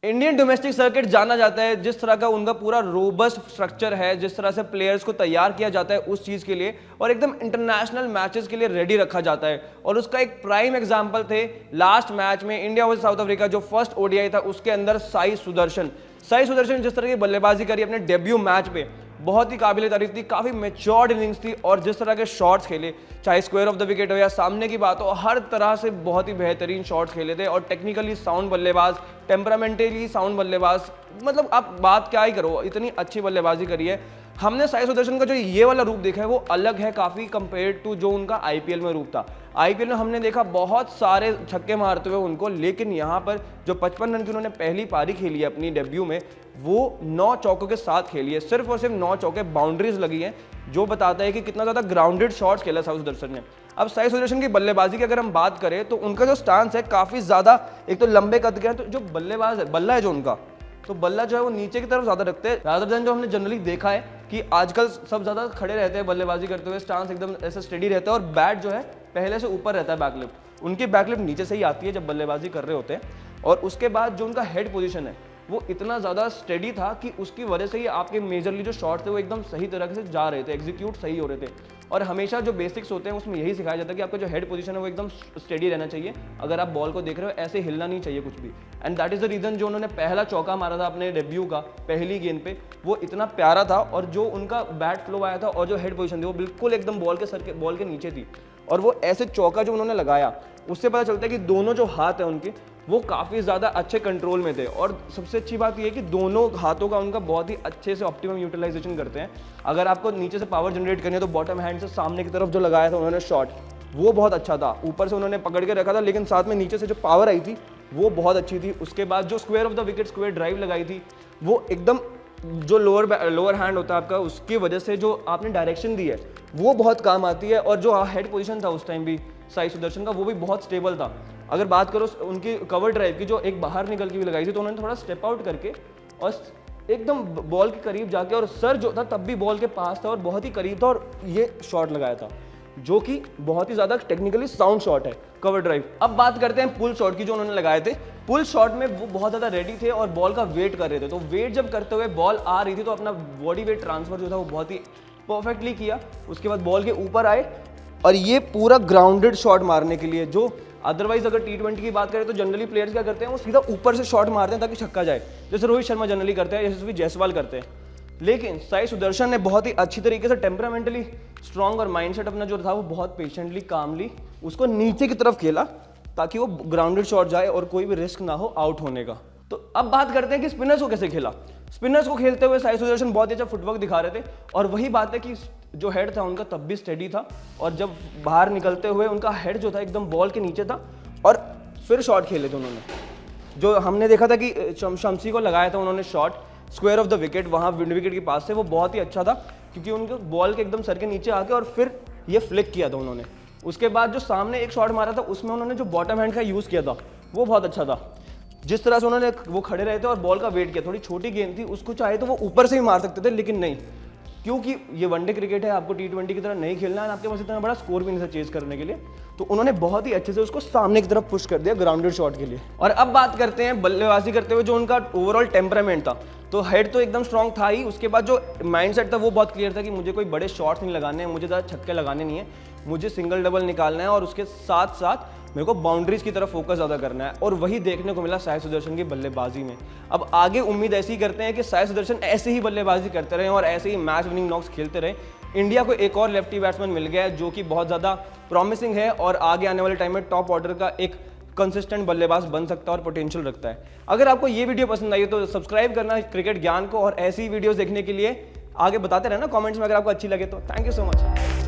Indian domestic circuit जाना जाता है जिस तरह का उनका पूरा रोबस्ट स्ट्रक्चर है, जिस तरह से प्लेयर्स को तैयार किया जाता है उस चीज़ के लिए और एकदम इंटरनेशनल मैचेस के लिए रेडी रखा जाता है। और उसका एक प्राइम एग्जांपल थे लास्ट मैच में इंडिया वर्सेस साउथ अफ्रीका, जो फर्स्ट ओडीआई था उसके अंदर साई सुदर्शन जिस तरह की बल्लेबाजी करी अपने डेब्यू मैच पे, बहुत ही काबिल तारीफ थी। काफ़ी मेच्योर्ड इनिंग्स थी और जिस तरह के शॉट्स खेले, चाहे स्क्वायर ऑफ द विकेट हो या सामने की बात हो, हर तरह से बहुत ही बेहतरीन शॉट्स खेले थे। और टेक्निकली साउंड बल्लेबाज, टेम्परामेंटली साउंड बल्लेबाज, मतलब आप बात क्या ही करो, इतनी अच्छी बल्लेबाजी करी है। हमने साई सुदर्शन का जो ये वाला रूप देखा है वो अलग है काफ़ी कंपेयर टू जो उनका आईपीएल में रूप था। आईपीएल में हमने देखा बहुत सारे छक्के मारते हुए उनको, लेकिन यहाँ पर जो 55 रन की उन्होंने पहली पारी खेली है अपनी डेब्यू में, वो 9 चौकों के साथ खेली है। सिर्फ और सिर्फ 9 चौके, बाउंड्रीज लगी हैं, जो बताता है कि कितना ज़्यादा ग्राउंडेड शॉट्स खेला साई सुदर्शन ने। अब साई सुदर्शन की बल्लेबाजी की अगर हम बात करें तो उनका जो स्टांस है काफ़ी ज़्यादा, एक तो लंबे कद के हैं, तो जो बल्लेबाज है, बल्ला है जो उनका, तो बल्ला जो है वो नीचे की तरफ ज़्यादा रखते हैं रादर देन जो हमने जनरली देखा है कि आजकल सब ज़्यादा खड़े रहते हैं बल्लेबाजी करते हुए, स्टांस एकदम ऐसे स्टेडी रहता है और बैट जो है पहले से ऊपर रहता है बैकलिफ्ट। उनकी बैकलिफ्ट नीचे से ही आती है जब बल्लेबाजी कर रहे होते हैं। और उसके बाद जो उनका हेड पोजीशन है वो इतना ज़्यादा स्टेडी था कि उसकी वजह से ही आपके मेजरली जो शॉट थे वो एकदम सही तरह से जा रहे थे, एग्जीक्यूट सही हो रहे थे। और हमेशा जो बेसिक्स होते हैं उसमें यही सिखाया जाता है कि आपका जो हेड पोजीशन है वो एकदम स्टेडी रहना चाहिए। अगर आप बॉल को देख रहे हो ऐसे हिलना नहीं चाहिए कुछ भी। And that is the reason जो उन्होंने पहला चौका मारा था अपने डेब्यू का पहली गेंद पे, वो इतना प्यारा था। और जो उनका बैट फ्लो आया था और जो हेड पोजीशन थी वो बिल्कुल एकदम बॉल के नीचे थी। और वो ऐसे चौका जो उन्होंने लगाया उससे पता चलता है कि दोनों जो हाथ हैं उनके वो काफ़ी ज़्यादा अच्छे कंट्रोल में थे। और सबसे अच्छी बात यह है कि दोनों हाथों का उनका बहुत ही अच्छे से ऑप्टिमम यूटिलाइजेशन करते हैं। अगर आपको नीचे से पावर जनरेट करनी है तो बॉटम हैंड से सामने की तरफ जो लगाया था उन्होंने शॉट, वो बहुत अच्छा था। ऊपर से उन्होंने पकड़ के रखा था, लेकिन साथ में नीचे से जो पावर आई थी वो बहुत अच्छी थी। उसके बाद जो square of the wicket square drive लगाई थी, वो एकदम जो लोअर हैंड होता है आपका, उसकी वजह से जो आपने डायरेक्शन दी है वो बहुत काम आती है। और जो हेड पोजीशन था उस टाइम भी साई सुदर्शन का, वो भी बहुत स्टेबल था। अगर बात करो उनकी कवर ड्राइव की जो एक बाहर निकल के भी लगाई थी, तो उन्होंने थोड़ा स्टेप आउट करके और एकदम बॉल के करीब जाके, और सर जो था तब भी बॉल के पास था और बहुत ही करीब था, और ये शॉट लगाया था जो कि बहुत ही ज़्यादा टेक्निकली साउंड शॉट है, कवर ड्राइव। अब बात करते हैं पुल शॉट की जो उन्होंने लगाए थे। पुल शॉट में वो बहुत ज़्यादा रेडी थे और बॉल का वेट कर रहे थे। तो वेट जब करते हुए बॉल आ रही थी तो अपना बॉडी वेट ट्रांसफर जो था वो बहुत ही परफेक्टली किया। उसके बाद बॉल के ऊपर आए और ये पूरा ग्राउंडेड शॉट मारने के लिए, जो अदरवाइज अगर T20 की बात करें तो जनरली प्लेयर्स क्या करते हैं, वो सीधा ऊपर से शॉट मारते हैं ताकि छक्का जाए, जैसे रोहित शर्मा जनरली करते हैं, यशस्वी जायसवाल करते हैं। लेकिन साई सुदर्शन ने बहुत ही अच्छी तरीके से टेम्परामेंटली स्ट्रॉन्ग और माइंडसेट अपना जो था वो बहुत पेशेंटली कामली उसको नीचे की तरफ खेला ताकि वो ग्राउंडेड शॉट जाए और कोई भी रिस्क ना हो आउट होने का। तो अब बात करते हैं कि स्पिनर्स को कैसे खेला। स्पिनर्स को खेलते हुए साई सुदर्शन बहुत ही अच्छा फुटवर्क दिखा रहे थे। और वही बात है कि जो हेड था उनका तब भी स्टेडी था, और जब बाहर निकलते हुए उनका हेड जो था एकदम बॉल के नीचे था, और फिर शॉट खेले थे उन्होंने। जो हमने देखा था कि शमसी को लगाया था उन्होंने shot square of the wicket, वहाँ विंड विकेट के पास से, वो बहुत ही अच्छा था क्योंकि उनके बॉल के एकदम सर के नीचे आके और फिर ये फ्लिक किया था उन्होंने। उसके बाद जो सामने एक शॉट मारा था उसमें उन्होंने जो बॉटम हैंड का यूज़ किया था वो बहुत अच्छा था। जिस तरह से उन्होंने वो खड़े रहे थे और बॉल का वेट किया, थोड़ी छोटी गेंद थी, उसको चाहे तो वो ऊपर से ही मार सकते थे, लेकिन नहीं, क्योंकि ये वनडे क्रिकेट है, आपको T20 की तरह नहीं खेलना है, आपके पास इतना बड़ा स्कोर भी नहीं था चेज करने के लिए। तो उन्होंने बहुत ही अच्छे से उसको सामने की तरफ पुश कर दिया ग्राउंडेड शॉट के लिए। और अब बात करते हैं बल्लेबाजी करते हुए जो उनका ओवरऑल टेम्परामेंट था। तो हेड तो एकदम स्ट्रॉन्ग था ही, उसके बाद जो माइंडसेट था वो बहुत क्लियर था कि मुझे कोई बड़े शॉट्स नहीं लगाने हैं, मुझे ज़्यादा छक्के लगाने नहीं है, मुझे सिंगल डबल निकालना है और उसके साथ साथ मेरे को बाउंड्रीज की तरफ फोकस ज़्यादा करना है। और वही देखने को मिला साई सुदर्शन की बल्लेबाजी में। अब आगे उम्मीद ऐसी ही करते हैं कि साई सुदर्शन ऐसे ही बल्लेबाजी करते रहे और ऐसे ही मैच विनिंग नॉक्स खेलते रहे। इंडिया को एक और लेफ्टी बैट्समैन मिल गया है जो कि बहुत ज़्यादा प्रॉमिसिंग है और आगे आने वाले टाइम में टॉप ऑर्डर का एक कंसिस्टेंट बल्लेबाज बन सकता है और पोटेंशियल रखता है। अगर आपको ये वीडियो पसंद आई तो सब्सक्राइब करना क्रिकेट ज्ञान को, और ऐसी वीडियोस देखने के लिए आगे बताते रहना कमेंट्स में अगर आपको अच्छी लगे तो। Thank you so much.